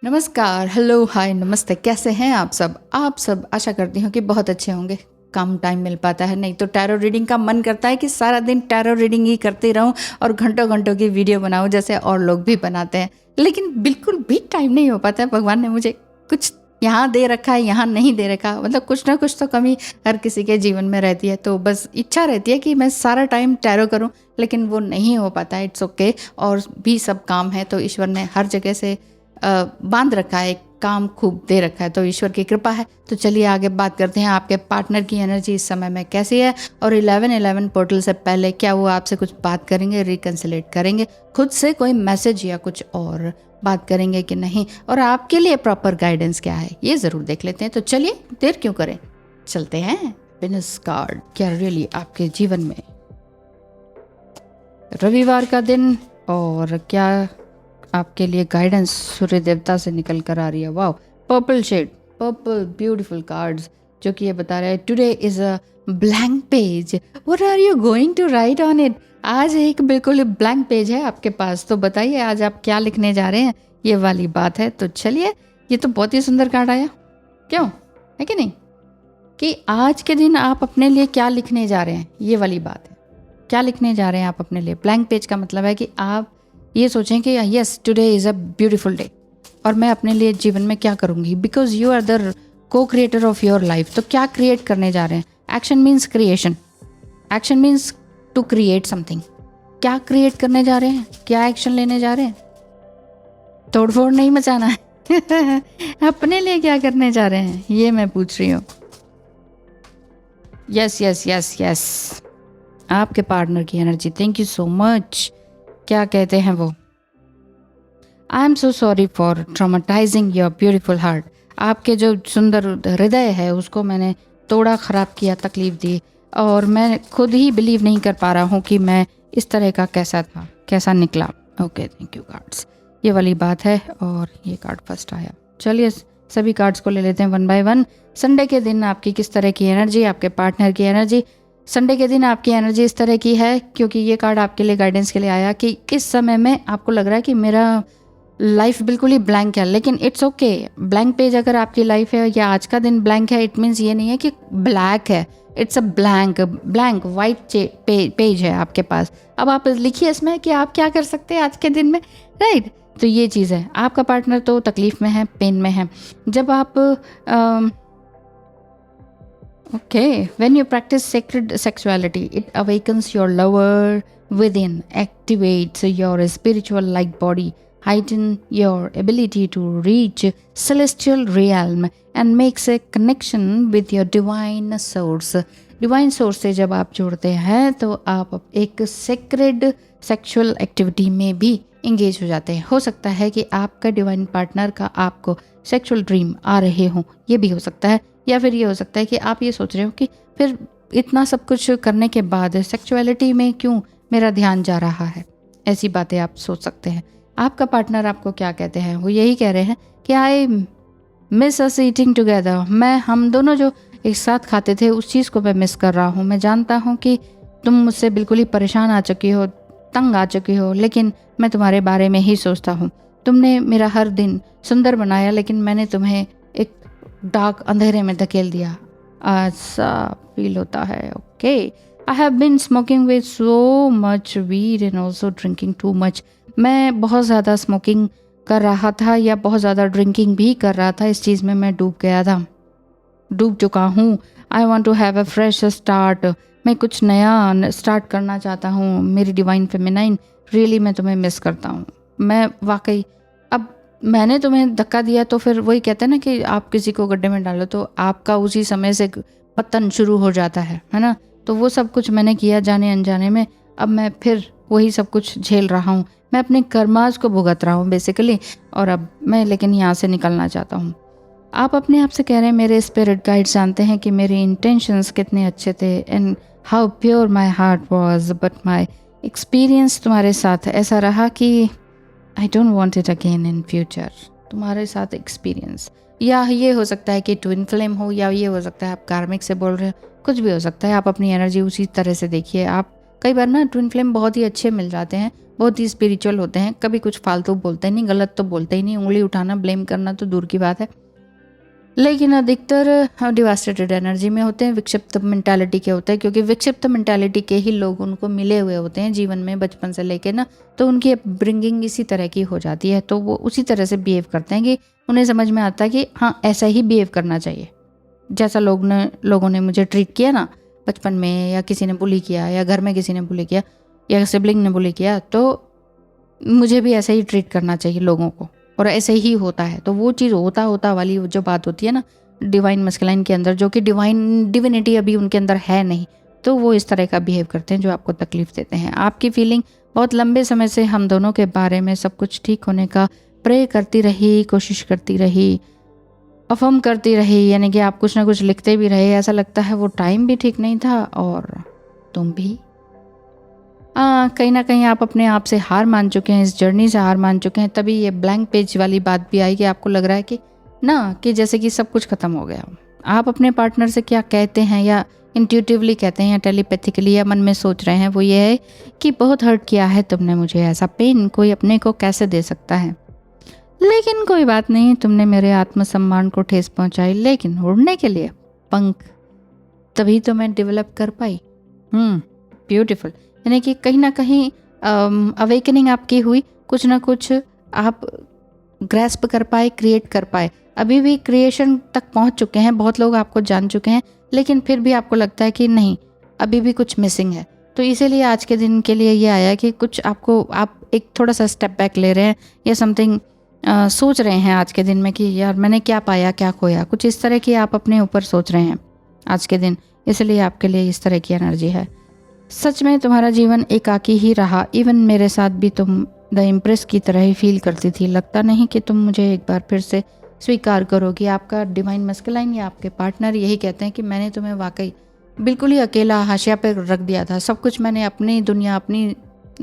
नमस्कार, हेलो, हाय, नमस्ते। कैसे हैं आप सब? आशा करती हूँ कि बहुत अच्छे होंगे। कम टाइम मिल पाता है, नहीं तो टैरो रीडिंग का मन करता है कि सारा दिन टैरो रीडिंग ही करती रहूं और घंटों घंटों की वीडियो बनाऊं जैसे और लोग भी बनाते हैं, लेकिन बिल्कुल भी टाइम नहीं हो पाता है। भगवान ने मुझे कुछ यहाँ दे रखा है, यहाँ नहीं दे रखा, मतलब कुछ ना कुछ तो कमी हर किसी के जीवन में रहती है। तो बस इच्छा रहती है कि मैं सारा टाइम टैरो करूँ, लेकिन वो नहीं हो पाता है। It's okay. और भी सब काम है, तो ईश्वर ने हर जगह से बांध रखा है, काम खूब दे रखा है, तो ईश्वर की कृपा है। तो चलिए आगे बात करते हैं। आपके पार्टनर की एनर्जी इस समय में कैसी है, और 11/11 पोर्टल से पहले क्या वो आपसे कुछ बात करेंगे, रिकन्सिलेट करेंगे, खुद से कोई मैसेज या कुछ और बात करेंगे कि नहीं, और आपके लिए प्रॉपर गाइडेंस क्या है, ये ज़रूर देख लेते हैं। तो चलिए देर क्यों करें, चलते हैं। हैप्पीनेस कार्ड, क्या रियली आपके जीवन में रविवार का दिन और क्या आपके लिए गाइडेंस सूर्य देवता से निकल कर आ रही है। Wow, purple shade, purple beautiful cards, जो कि ये बता रहा है today is a blank page, what are you going to write on it. आज एक बिल्कुल ब्लैंक पेज है आपके पास, तो बताइए आज आप क्या लिखने जा रहे हैं, ये वाली बात है। तो चलिए, ये तो बहुत ही सुंदर कार्ड आया, क्यों है कि नहीं, कि आज के दिन आप अपने लिए क्या लिखने जा रहे हैं, ये वाली बात है। क्या लिखने जा रहे हैं आप अपने लिए। ब्लैंक पेज का मतलब है कि आप ये सोचें कि yes, today is a beautiful day, और मैं अपने लिए जीवन में क्या करूँगी, because you are the co creator of your life. तो क्या क्रिएट करने जा रहे हैं। Action means creation, action means to create something. क्या क्रिएट करने जा रहे हैं, क्या एक्शन लेने जा रहे हैं। तोड़फोड़ नहीं मचाना है अपने लिए क्या करने जा रहे हैं, ये मैं पूछ रही हूँ। यस यस यस यस, आपके पार्टनर की energy, thank you so much. क्या कहते हैं वो, I am so sorry for traumatising your beautiful heart. आपके जो सुंदर हृदय है उसको मैंने तोड़ा, ख़राब किया, तकलीफ दी, और मैं खुद ही बिलीव नहीं कर पा रहा हूँ कि मैं इस तरह का कैसा था, कैसा निकला। ओके, थैंक यू कार्ड्स, ये वाली बात है। और ये कार्ड फर्स्ट आया। चलिए सभी कार्ड्स को ले लेते हैं वन बाय वन। संडे के दिन आपकी किस तरह की एनर्जी, आपके पार्टनर की एनर्जी। संडे के दिन आपकी एनर्जी इस तरह की है, क्योंकि ये कार्ड आपके लिए गाइडेंस के लिए आया कि इस समय में आपको लग रहा है कि मेरा लाइफ बिल्कुल ही ब्लैंक है, लेकिन इट्स ओके। ब्लैंक पेज अगर आपकी लाइफ है या आज का दिन ब्लैंक है, इट मीन्स ये नहीं है कि ब्लैक है, it's a blank white page है आपके पास। अब आप लिखिए इसमें कि आप क्या कर सकते हैं आज के दिन में, राइट। तो ये चीज़ है। आपका पार्टनर तो तकलीफ में है, पेन में है। जब आप Okay, when you practice sacred sexuality, it awakens your lover within, activates your spiritual light body, heighten your ability to reach celestial realm and makes a connection with your divine source. Divine source से जब आप जुड़ते हैं तो आप एक sacred sexual activity में भी इंगेज हो जाते हैं। हो सकता है कि आपका डिवाइन पार्टनर का आपको सेक्सुअल ड्रीम आ रहे हों, ये भी हो सकता है। या फिर ये हो सकता है कि आप ये सोच रहे हो कि फिर इतना सब कुछ करने के बाद सेक्सुअलिटी में क्यों मेरा ध्यान जा रहा है, ऐसी बातें आप सोच सकते हैं। आपका पार्टनर आपको क्या कहते हैं, वो यही कह रहे हैं कि I miss us eating together. हम दोनों जो एक साथ खाते थे उस चीज़ को मैं मिस कर रहा हूँ। मैं जानता हूँ कि तुम मुझसे बिल्कुल ही परेशान आ चुकी हो, तंग आ चुकी हो, लेकिन मैं तुम्हारे बारे में ही सोचता हूँ। तुमने मेरा हर दिन सुंदर बनाया, लेकिन मैंने तुम्हें एक डार्क अंधेरे में धकेल दिया, ऐसा फील होता है। Okay, I have been smoking with so much weed and also drinking too much. मैं बहुत ज़्यादा स्मोकिंग कर रहा था या बहुत ज़्यादा ड्रिंकिंग भी कर रहा था, इस चीज़ में मैं डूब चुका हूँ। I want to have a fresh start. मैं कुछ नया स्टार्ट करना चाहता हूँ। मेरी डिवाइन फेमिनाइन, रियली मैं तुम्हें मिस करता हूँ। मैं वाकई, अब मैंने तुम्हें धक्का दिया तो फिर वही कहते हैं ना कि आप किसी को गड्ढे में डालो तो आपका उसी समय से पतन शुरू हो जाता है ना। तो वो सब कुछ मैंने किया जाने अनजाने में, अब मैं फिर वही सब कुछ झेल रहा हूँ। मैं अपने कर्माज को भुगत रहा हूँ बेसिकली, और अब मैं लेकिन यहाँ से निकलना चाहता हूँ। आप अपने आप से कह रहे हैं मेरे स्पिरिट गाइड जानते हैं कि मेरे इंटेंशंस कितने अच्छे थे and how pure my heart was, but my experience तुम्हारे साथ ऐसा रहा कि I don't want it again in future. तुम्हारे साथ एक्सपीरियंस, या ये हो सकता है कि ट्विन फ्लेम हो, या ये हो सकता है आप कार्मिक से बोल रहे हो, कुछ भी हो सकता है। आप अपनी एनर्जी उसी तरह से देखिए। आप कई बार ना ट्विन फ्लेम बहुत ही अच्छे मिल जाते हैं, बहुत ही स्पिरिचुअल होते हैं, कभी कुछ फालतू बोलते नहीं, गलत तो बोलते ही नहीं, उंगली उठाना ब्लेम करना तो दूर की बात है, लेकिन अधिकतर डिवास्टेटेड एनर्जी में होते हैं, विक्षिप्त मेंटालिटी के होते हैं, क्योंकि विक्षिप्त मेंटालिटी के ही लोग उनको मिले हुए होते हैं जीवन में बचपन से लेके ना, तो उनकी अपब्रिंगिंग इसी तरह की हो जाती है, तो वो उसी तरह से बिहेव करते हैं कि उन्हें समझ में आता है कि हाँ ऐसा ही बिहेव करना चाहिए, जैसा लोगों ने मुझे ट्रीट किया ना बचपन में, या किसी ने बुली किया, या घर में किसी ने बुली किया, या सिबलिंग ने बुली किया, तो मुझे भी ऐसे ही ट्रीट करना चाहिए लोगों को, और ऐसे ही होता है। तो वो चीज़ होता वाली जो बात होती है ना डिवाइन मस्कुलाइन के अंदर, जो कि डिविनिटी अभी उनके अंदर है नहीं, तो वो इस तरह का बिहेव करते हैं जो आपको तकलीफ देते हैं। आपकी फीलिंग बहुत लंबे समय से हम दोनों के बारे में सब कुछ ठीक होने का प्रे करती रही, कोशिश करती रही, अफर्म करती रही, यानी कि आप कुछ ना कुछ लिखते भी रहे, ऐसा लगता है वो टाइम भी ठीक नहीं था और तुम भी कहीं ना कहीं आप अपने आप से हार मान चुके हैं, इस जर्नी से हार मान चुके हैं, तभी ये ब्लैंक पेज वाली बात भी आई कि आपको लग रहा है कि ना कि जैसे कि सब कुछ खत्म हो गया। आप अपने पार्टनर से क्या कहते हैं, या इंट्यूटिवली कहते हैं या टेलीपैथिकली या मन में सोच रहे हैं, वो ये है कि बहुत हर्ट किया है तुमने मुझे, ऐसा पेन कोई अपने को कैसे दे सकता है, लेकिन कोई बात नहीं, तुमने मेरे आत्मसम्मान को ठेस पहुंचाई, लेकिन उड़ने के लिए पंख तभी तो मैं डेवलप कर पाई। ब्यूटीफुल, यानी कि कहीं ना कहीं अवेकनिंग आपकी हुई, कुछ ना कुछ आप ग्रैस्प कर पाए, क्रिएट कर पाए। अभी भी क्रिएशन तक पहुंच चुके हैं, बहुत लोग आपको जान चुके हैं, लेकिन फिर भी आपको लगता है कि नहीं अभी भी कुछ मिसिंग है। तो इसीलिए आज के दिन के लिए ये आया कि कुछ आपको, आप एक थोड़ा सा स्टेप बैक ले रहे हैं या समथिंग सोच रहे हैं आज के दिन में कि यार मैंने क्या पाया क्या खोया, कुछ इस तरह की आप अपने ऊपर सोच रहे हैं आज के दिन, इसलिए आपके लिए इस तरह की एनर्जी है। सच में तुम्हारा जीवन एकाकी ही रहा, इवन मेरे साथ भी तुम द इम्प्रेस की तरह ही फील करती थी। लगता नहीं कि तुम मुझे एक बार फिर से स्वीकार करोगी। आपका डिवाइन मस्कुलाइन या आपके पार्टनर यही कहते हैं कि मैंने तुम्हें वाकई बिल्कुल ही अकेला हाशिया पे रख दिया था, सब कुछ मैंने अपनी दुनिया, अपनी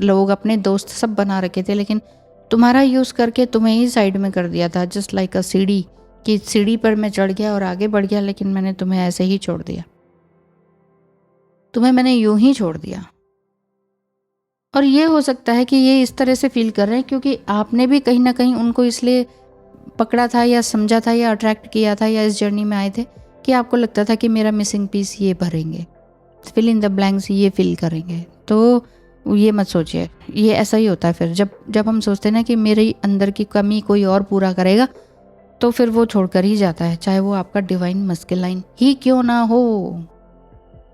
लोग, अपने दोस्त सब बना रखे थे, लेकिन तुम्हारा यूज़ करके तुम्हें ही साइड में कर दिया था, जस्ट लाइक अ सीढ़ी, कि सीढ़ी पर मैं चढ़ गया और आगे बढ़ गया, लेकिन मैंने तुम्हें ऐसे ही छोड़ दिया, तुम्हें मैंने यूं ही छोड़ दिया। और ये हो सकता है कि ये इस तरह से फील कर रहे हैं क्योंकि आपने भी कहीं ना कहीं उनको इसलिए पकड़ा था या समझा था या अट्रैक्ट किया था या इस जर्नी में आए थे कि आपको लगता था कि मेरा मिसिंग पीस ये भरेंगे, फिल इन द ब्लैंक्स ये फिल करेंगे। तो ये मत सोचिए, ये ऐसा ही होता है फिर जब हम सोचते हैं ना कि मेरे अंदर की कमी कोई और पूरा करेगा, तो फिर वो छोड़कर ही जाता है, चाहे वो आपका डिवाइन मस्कुलाइन ही क्यों ना हो।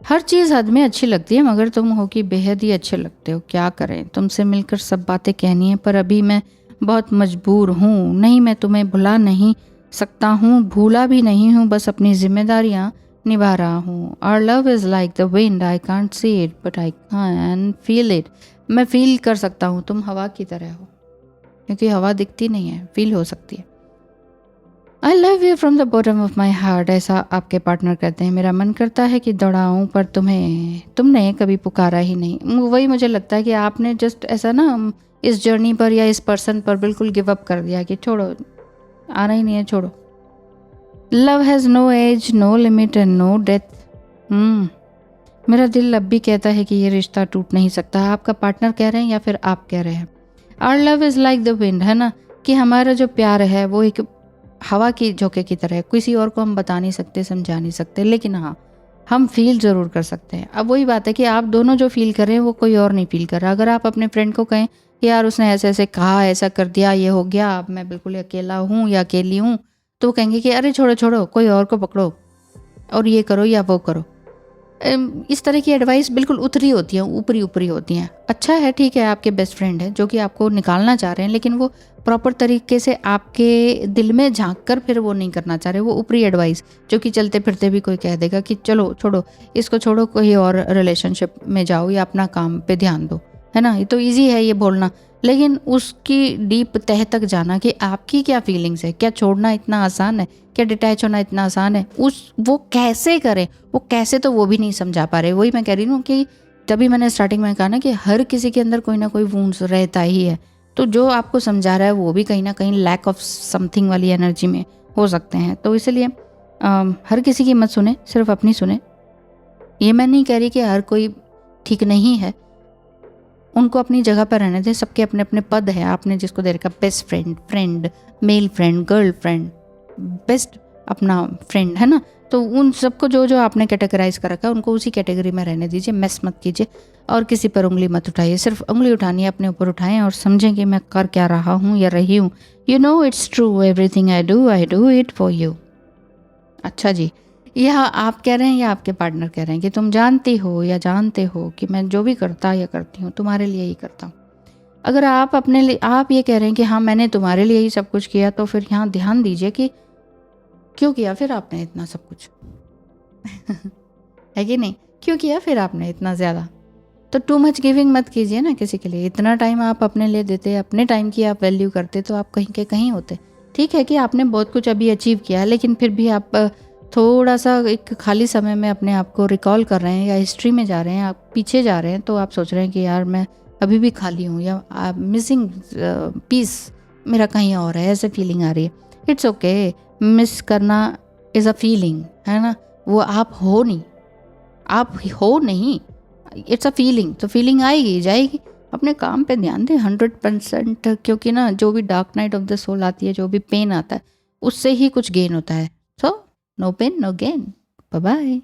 हर चीज़ हद में अच्छी लगती है, मगर तुम हो कि बेहद ही अच्छे लगते हो। क्या करें, तुमसे मिलकर सब बातें कहनी है, पर अभी मैं बहुत मजबूर हूँ। नहीं, मैं तुम्हें भुला नहीं सकता हूँ, भूला भी नहीं हूँ, बस अपनी जिम्मेदारियाँ निभा रहा हूँ। Our love is like the wind, I can't see it but I can feel it. मैं फील कर सकता हूँ, तुम हवा की तरह हो, क्योंकि हवा दिखती नहीं है, फील हो सकती है। I love you from the bottom of my heart, ऐसा आपके पार्टनर कहते हैं। मेरा मन करता है कि दौड़ाऊँ, पर तुमने कभी पुकारा ही नहीं। वही मुझे लगता है कि आपने जस्ट ऐसा ना इस जर्नी पर या इस पर्सन पर बिल्कुल गिव अप कर दिया कि छोड़ो, आना ही नहीं है, छोड़ो। Love has no age, no limit and no death. मेरा दिल अब भी कहता है कि ये रिश्ता टूट नहीं सकता। आपका पार्टनर कह रहे हैं या फिर आप कह रहे हैं? Our love is like the wind, है ना, कि हमारा जो प्यार है वो एक हवा की झोंके की तरह है। किसी और को हम बता नहीं सकते, समझा नहीं सकते, लेकिन हाँ हम फील ज़रूर कर सकते हैं। अब वही बात है कि आप दोनों जो फील कर रहे हैं वो कोई और नहीं फील कर रहा। अगर आप अपने फ्रेंड को कहें यार उसने ऐसे ऐसे कहा, ऐसा कर दिया, ये हो गया, अब मैं बिल्कुल अकेला हूँ या अकेली हूँ, तो वो कहेंगे कि अरे छोड़ो छोड़ो, कोई और को पकड़ो और ये करो या वो करो। इस तरह की एडवाइस बिल्कुल उतरी होती हैं, ऊपरी होती हैं। अच्छा है, ठीक है, आपके बेस्ट फ्रेंड है जो कि आपको निकालना चाह रहे हैं, लेकिन वो प्रॉपर तरीके से आपके दिल में झांक कर फिर वो नहीं करना चाह रहे। वो ऊपरी एडवाइस जो कि चलते फिरते भी कोई कह देगा कि चलो छोड़ो इसको, छोड़ो कोई और रिलेशनशिप में जाओ या अपना काम पे ध्यान दो, है ना। ये तो ईजी है ये बोलना, लेकिन उसकी डीप तह तक जाना कि आपकी क्या फीलिंग्स है, क्या छोड़ना इतना आसान है, क्या डिटैच होना इतना आसान है, वो कैसे करें, वो कैसे, तो वो भी नहीं समझा पा रहे। वही मैं कह रही हूँ कि तभी मैंने स्टार्टिंग में कहा ना कि हर किसी के अंदर कोई ना कोई वुंड्स रहता ही है। तो जो आपको समझा रहा है वो भी कहीं ना कहीं लैक ऑफ समथिंग वाली एनर्जी में हो सकते हैं। तो इसलिए हर किसी की मत सुने, सिर्फ अपनी सुने। ये मैं नहीं कह रही कि हर कोई ठीक नहीं है, उनको अपनी जगह पर रहने दें। सबके अपने अपने पद है। आपने जिसको दे रखा best friend, male friend, girl friend, best अपना फ्रेंड है ना, तो उन सबको जो जो आपने कैटेगराइज कर रखा है उनको उसी कैटेगरी में रहने दीजिए। मेस मत कीजिए और किसी पर उंगली मत उठाइए। सिर्फ उंगली उठानी है अपने ऊपर उठाएं और समझें कि मैं कर क्या रहा हूँ या रही हूँ। You know it's true, everything I do it for you. अच्छा जी, यह आप कह रहे हैं या आपके पार्टनर कह रहे हैं कि तुम जानती हो या जानते हो कि मैं जो भी करता या करती हूँ तुम्हारे लिए ही करता हूँ। अगर आप अपने लिए आप ये कह रहे हैं कि हाँ मैंने तुम्हारे लिए ही सब कुछ किया, तो फिर यहाँ ध्यान दीजिए कि क्यों किया फिर आपने इतना सब कुछ है कि नहीं? क्यों किया फिर आपने इतना ज़्यादा? तो टू मच गिविंग मत कीजिए ना किसी के लिए। इतना टाइम आप अपने लिए देते, अपने टाइम की आप वैल्यू करते, तो आप कहीं के कहीं होते। ठीक है कि आपने बहुत कुछ अभी अचीव किया, लेकिन फिर भी आप थोड़ा सा एक खाली समय में अपने आप को रिकॉल कर रहे हैं या हिस्ट्री में जा रहे हैं, आप पीछे जा रहे हैं, तो आप सोच रहे हैं कि यार मैं अभी भी खाली हूँ या मिसिंग पीस मेरा कहीं और है, ऐसे फीलिंग आ रही है। इट्स ओके, मिस करना इज़ अ फीलिंग, है ना, वो आप हो नहीं, इट्स अ फीलिंग। तो फीलिंग आएगी जाएगी। अपने काम पे ध्यान दें 100%, क्योंकि ना जो भी dark night of the soul आती है, जो भी पेन आता है, उससे ही कुछ गेन होता है। So no pain no gain. Bye bye.